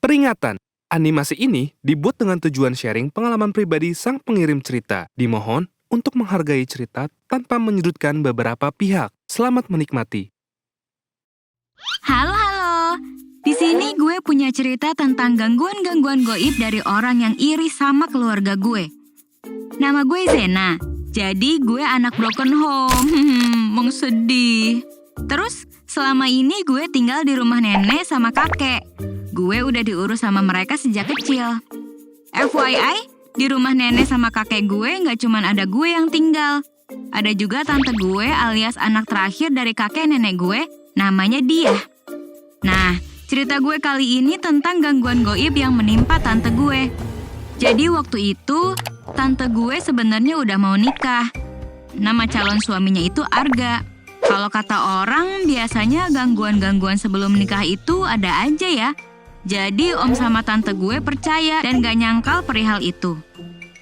Peringatan! Animasi ini dibuat dengan tujuan sharing pengalaman pribadi sang pengirim cerita. Dimohon untuk menghargai cerita tanpa menyudutkan beberapa pihak. Selamat menikmati. Halo. Di sini gue punya cerita tentang gangguan-gangguan goib dari orang yang iri sama keluarga gue. Nama gue Zena. Jadi gue anak broken home. Sedih. Terus selama ini gue tinggal di rumah nenek sama kakek. Gue udah diurus sama mereka sejak kecil. FYI, di rumah nenek sama kakek gue nggak cuma ada gue yang tinggal. Ada juga tante gue alias anak terakhir dari kakek nenek gue, namanya Dia. Nah, cerita gue kali ini tentang gangguan goib yang menimpa tante gue. Jadi waktu itu, tante gue sebenarnya udah mau nikah. Nama calon suaminya itu Arga. Kalau kata orang, biasanya gangguan-gangguan sebelum nikah itu ada aja ya. Jadi om sama tante gue percaya dan gak nyangkal perihal itu.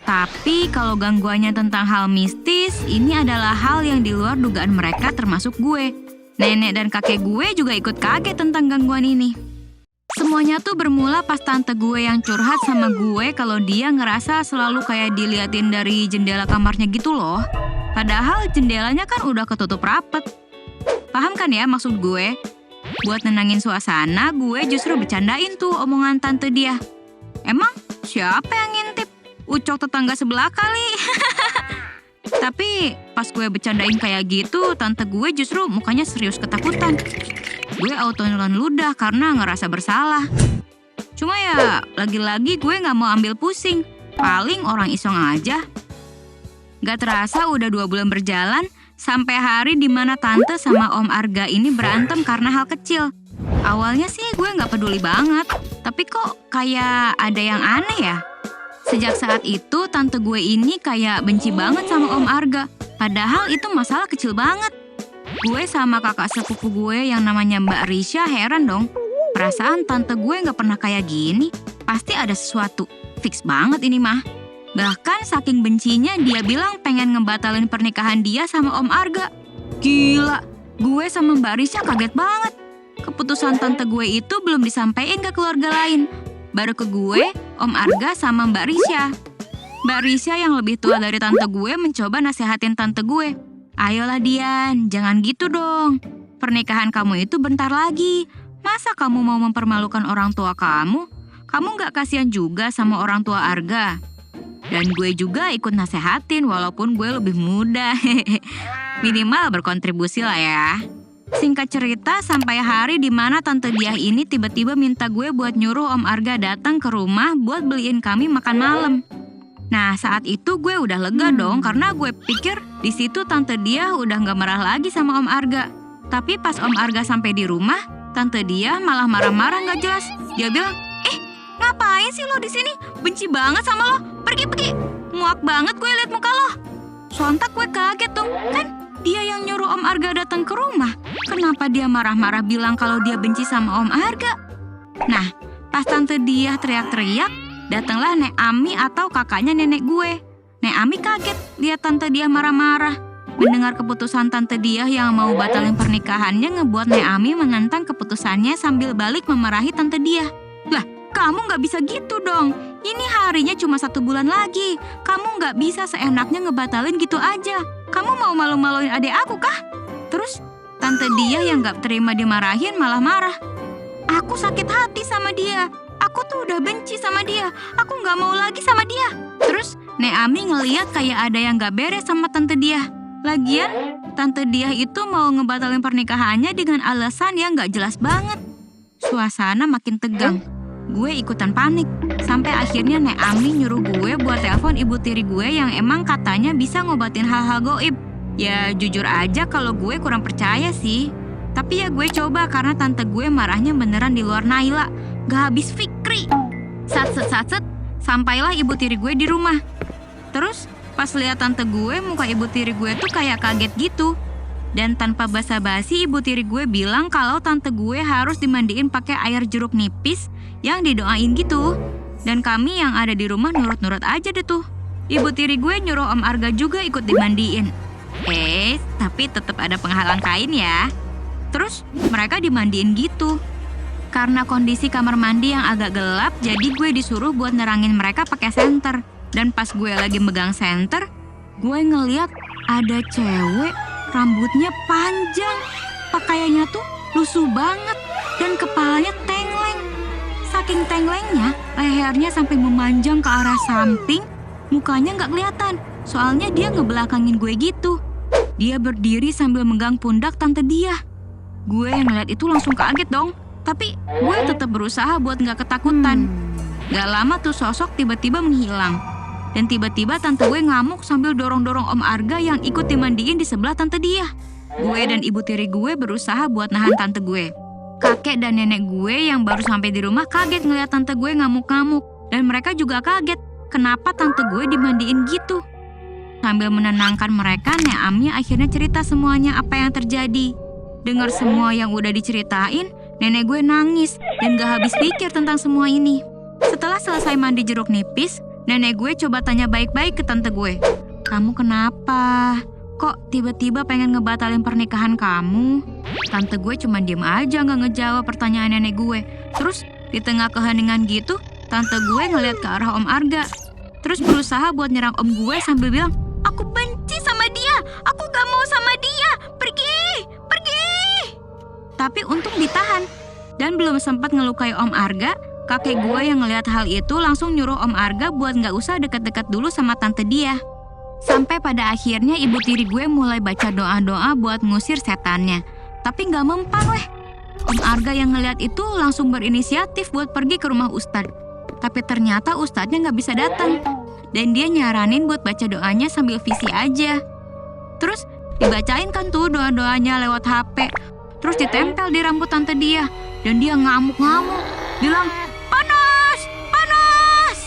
Tapi kalau gangguannya tentang hal mistis, ini adalah hal yang di luar dugaan mereka termasuk gue. Nenek dan kakek gue juga ikut kaget tentang gangguan ini. Semuanya tuh bermula pas tante gue yang curhat sama gue kalau dia ngerasa selalu kayak diliatin dari jendela kamarnya gitu loh. Padahal jendelanya kan udah ketutup rapet. Paham kan ya maksud gue? Buat nenangin suasana, gue justru bercandain tuh omongan tante Dia. Emang siapa yang ngintip? Ucok tetangga sebelah kali. Tapi pas gue bercandain kayak gitu, tante gue justru mukanya serius ketakutan. Gue auto nelan ludah karena ngerasa bersalah. Cuma ya, lagi-lagi gue gak mau ambil pusing. Paling orang iseng aja. Gak terasa udah 2 bulan berjalan, sampai hari dimana tante sama om Arga ini berantem karena hal kecil. Awalnya sih gue gak peduli banget, tapi kok kayak ada yang aneh ya? Sejak saat itu, tante gue ini kayak benci banget sama om Arga. Padahal itu masalah kecil banget. Gue sama kakak sepupu gue yang namanya Mbak Risha heran dong. Perasaan tante gue gak pernah kayak gini. Pasti ada sesuatu. Fix banget ini mah. Bahkan saking bencinya dia bilang pengen ngebatalin pernikahan dia sama om Arga. Gila, gue sama Mbak Risha kaget banget. Keputusan tante gue itu belum disampaikan ke keluarga lain. Baru ke gue, om Arga sama Mbak Risha. Mbak Risha yang lebih tua dari tante gue mencoba nasehatin tante gue. Ayolah Dian, jangan gitu dong. Pernikahan kamu itu bentar lagi. Masa kamu mau mempermalukan orang tua kamu? Kamu gak kasihan juga sama orang tua Arga? Dan gue juga ikut nasehatin walaupun gue lebih muda. Minimal berkontribusi lah ya. Singkat cerita, sampai hari dimana tante Dia ini tiba-tiba minta gue buat nyuruh om Arga datang ke rumah buat beliin kami makan malam. Nah, saat itu gue udah lega dong karena gue pikir di situ tante Dia udah gak marah lagi sama om Arga. Tapi pas om Arga sampai di rumah, tante Dia malah marah-marah gak jelas. Dia bilang, ngapain sih lo di sini? Benci banget sama lo. Pergi. Muak banget gue liat muka lo. Sontak gue kaget dong. Kan dia yang nyuruh om Arga datang ke rumah. Kenapa dia marah-marah bilang kalau dia benci sama om Arga? Nah, pas tante Dia teriak-teriak, datanglah Nek Ami atau kakaknya nenek gue. Nek Ami kaget lihat tante Dia marah-marah. Mendengar keputusan tante Dia yang mau batalin pernikahannya ngebuat Nek Ami menentang keputusannya sambil balik memarahi tante Dia. Lah, kamu gak bisa gitu dong. Ini harinya cuma 1 bulan lagi. Kamu gak bisa seenaknya ngebatalin gitu aja. Kamu mau malu-maluin adik aku kah? Terus tante Dia yang gak terima dimarahin malah marah. Aku sakit hati sama dia. Aku tuh udah benci sama dia. Aku gak mau lagi sama dia. Terus Nek Ami ngeliat kayak ada yang gak beres sama tante Dia. Lagian tante Dia itu mau ngebatalin pernikahannya dengan alasan yang gak jelas banget. Suasana makin tegang. Gue ikutan panik. Sampai akhirnya Nek Ami nyuruh gue buat telepon ibu tiri gue yang emang katanya bisa ngobatin hal-hal goib. Ya jujur aja kalau gue kurang percaya sih. Tapi ya gue coba karena tante gue marahnya beneran di luar naila. Gak habis fikri. Satset, sampailah ibu tiri gue di rumah. Terus pas lihat tante gue, muka ibu tiri gue tuh kayak kaget gitu. Dan tanpa basa-basi ibu tiri gue bilang kalau tante gue harus dimandiin pakai air jeruk nipis yang didoain gitu. Dan kami yang ada di rumah nurut-nurut aja deh tuh. Ibu tiri gue nyuruh om Arga juga ikut dimandiin. Tapi tetap ada penghalang kain ya. Terus mereka dimandiin gitu. Karena kondisi kamar mandi yang agak gelap, jadi gue disuruh buat nerangin mereka pakai senter. Dan pas gue lagi megang senter, gue ngeliat ada cewek rambutnya panjang. Pakaiannya tuh lusuh banget dan kepalanya tengleng. Saking tenglengnya, lehernya sampai memanjang ke arah samping, mukanya nggak kelihatan. Soalnya dia ngebelakangin gue gitu. Dia berdiri sambil megang pundak tante dia. Gue yang ngeliat itu langsung kaget dong. Tapi gue tetap berusaha buat nggak ketakutan. Gak lama tuh sosok tiba-tiba menghilang. Dan tiba-tiba tante gue ngamuk sambil dorong-dorong Om Arga yang ikut dimandiin di sebelah tante dia. Gue dan ibu tiri gue berusaha buat nahan tante gue. Kakek dan nenek gue yang baru sampai di rumah kaget ngeliat tante gue ngamuk-ngamuk. Dan mereka juga kaget kenapa tante gue dimandiin gitu. Sambil menenangkan mereka, Nek Ami akhirnya cerita semuanya apa yang terjadi. Dengar semua yang udah diceritain, nenek gue nangis dan gak habis pikir tentang semua ini. Setelah selesai mandi jeruk nipis, nenek gue coba tanya baik-baik ke tante gue. Kamu kenapa? Kok tiba-tiba pengen ngebatalin pernikahan kamu? Tante gue cuma diem aja gak ngejawab pertanyaan nenek gue. Terus di tengah keheningan gitu, tante gue ngeliat ke arah Om Arga. Terus berusaha buat nyerang om gue sambil bilang, aku benci sama dia, aku gak mau sama dia, pergi, pergi. Tapi untung ditahan. Dan belum sempat ngelukai Om Arga, kakek gue yang ngeliat hal itu langsung nyuruh Om Arga buat gak usah deket-deket dulu sama tante dia. Sampai pada akhirnya ibu tiri gue mulai baca doa-doa buat ngusir setannya. Tapi gak mempan weh. Om Arga yang ngeliat itu langsung berinisiatif buat pergi ke rumah Ustadz. Tapi ternyata Ustadznya gak bisa datang. Dan dia nyaranin buat baca doanya sambil visi aja. Terus dibacain kan tuh doa-doanya lewat HP. Terus ditempel di rambut tante dia. Dan dia ngamuk-ngamuk. Bilang, panas, panas.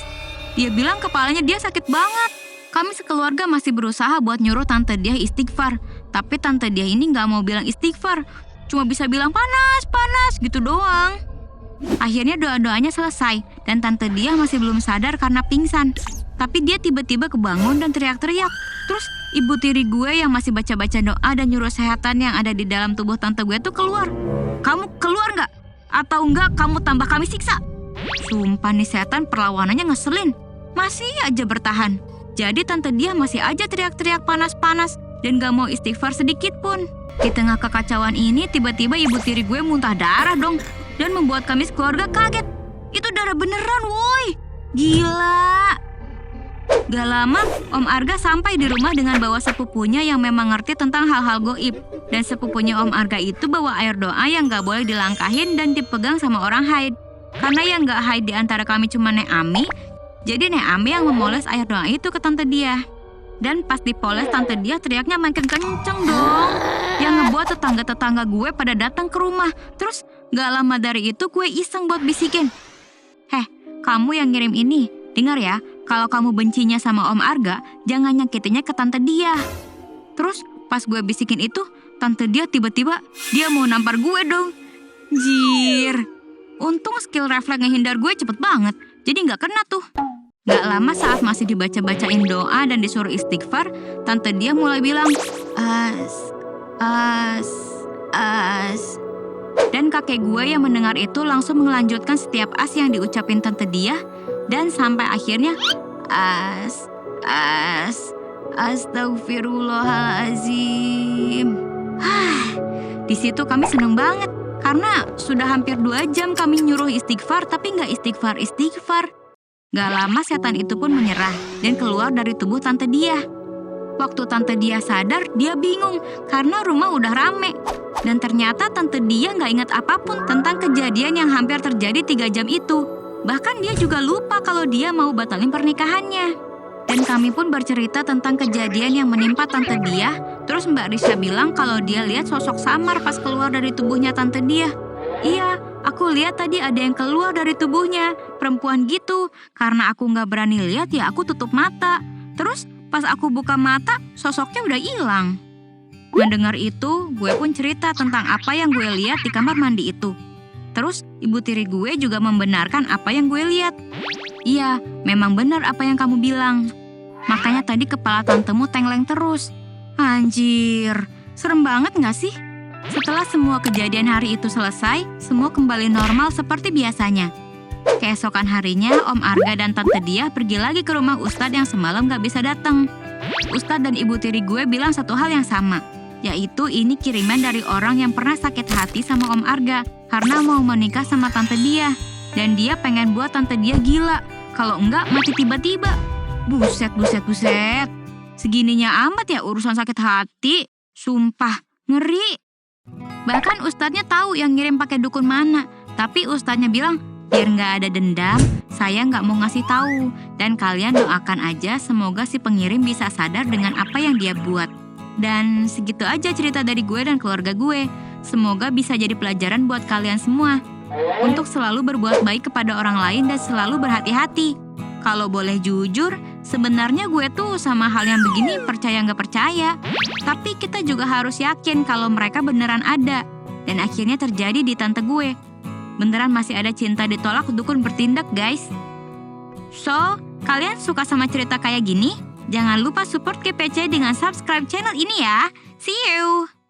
Dia bilang kepalanya dia sakit banget. Kami sekeluarga masih berusaha buat nyuruh tante dia istighfar. Tapi tante dia ini gak mau bilang istighfar. Cuma bisa bilang panas, panas gitu doang. Akhirnya doa-doanya selesai. Dan tante dia masih belum sadar karena pingsan. Tapi dia tiba-tiba kebangun dan teriak-teriak. Terus ibu tiri gue yang masih baca-baca doa dan nyuruh sehatan yang ada di dalam tubuh tante gue tuh keluar. Kamu keluar gak? Atau enggak kamu tambah kami siksa? Sumpah nih setan perlawanannya ngeselin. Masih aja bertahan. Jadi tante dia masih aja teriak-teriak panas-panas dan gak mau istighfar sedikit pun. Di tengah kekacauan ini tiba-tiba ibu tiri gue muntah darah dong. Dan membuat kami sekeluarga kaget. Itu darah beneran woi. Gila. Gak lama Om Arga sampai di rumah dengan bawa sepupunya yang memang ngerti tentang hal-hal goib. Dan sepupunya Om Arga itu bawa air doa yang gak boleh dilangkahin dan dipegang sama orang haid. Karena yang gak haid di antara kami cuma Nek Ami. Jadi Nek Ami yang memoles air doa itu ke tante dia. Dan pas dipoles tante dia teriaknya makin kenceng dong. Yang ngebuat tetangga-tetangga gue pada datang ke rumah. Terus gak lama dari itu gue iseng buat bisikin. Heh, kamu yang ngirim ini, dengar ya. Kalau kamu bencinya sama Om Arga, jangan nyakitinnya ke tante dia. Terus pas gue bisikin itu, tante dia tiba-tiba dia mau nampar gue dong. Jir. Untung skill refleks ngehindar gue cepet banget. Jadi gak kena tuh. Gak lama saat masih dibaca-bacain doa dan disuruh istighfar, tante dia mulai bilang, as. Dan kakek gue yang mendengar itu langsung melanjutkan setiap as yang diucapin tante dia. Dan sampai akhirnya, astagfirullahalazim. Di situ kami seneng banget. Karena sudah hampir 2 jam kami nyuruh istighfar tapi gak istighfar. Gak lama setan itu pun menyerah dan keluar dari tubuh tante dia. Waktu tante dia sadar, dia bingung karena rumah udah rame. Dan ternyata tante dia gak ingat apapun tentang kejadian yang hampir terjadi 3 jam itu. Bahkan dia juga lupa kalau dia mau batalin pernikahannya. Dan kami pun bercerita tentang kejadian yang menimpa tante dia. Terus Mbak Risha bilang kalau dia lihat sosok samar pas keluar dari tubuhnya tante dia. Iya, aku lihat tadi ada yang keluar dari tubuhnya, perempuan gitu. Karena aku gak berani lihat ya aku tutup mata. Terus pas aku buka mata, sosoknya udah hilang. Mendengar itu, gue pun cerita tentang apa yang gue lihat di kamar mandi itu. Terus ibu tiri gue juga membenarkan apa yang gue lihat. Iya, memang benar apa yang kamu bilang. Makanya tadi kepala tantemu tengleng terus. Anjir, serem banget gak sih? Setelah semua kejadian hari itu selesai, semua kembali normal seperti biasanya. Keesokan harinya, Om Arga dan Tante Dia pergi lagi ke rumah Ustadz yang semalam gak bisa datang. Ustadz dan ibu tiri gue bilang satu hal yang sama, yaitu ini kiriman dari orang yang pernah sakit hati sama Om Arga karena mau menikah sama Tante Dia. Dan dia pengen buat Tante Dia gila, kalau enggak mati tiba-tiba. Buset. Segininya amat ya urusan sakit hati. Sumpah, ngeri. Bahkan ustadznya tahu yang ngirim pakai dukun mana. Tapi ustadznya bilang, biar nggak ada dendam, saya nggak mau ngasih tahu. Dan kalian doakan aja semoga si pengirim bisa sadar dengan apa yang dia buat. Dan segitu aja cerita dari gue dan keluarga gue. Semoga bisa jadi pelajaran buat kalian semua. Untuk selalu berbuat baik kepada orang lain dan selalu berhati-hati. Kalau boleh jujur, sebenarnya gue tuh sama hal yang begini percaya nggak percaya. Tapi kita juga harus yakin kalau mereka beneran ada. Dan akhirnya terjadi di tante gue. Beneran masih ada cinta ditolak, dukun bertindak, guys. So, kalian suka sama cerita kayak gini? Jangan lupa support GPC dengan subscribe channel ini ya. See you!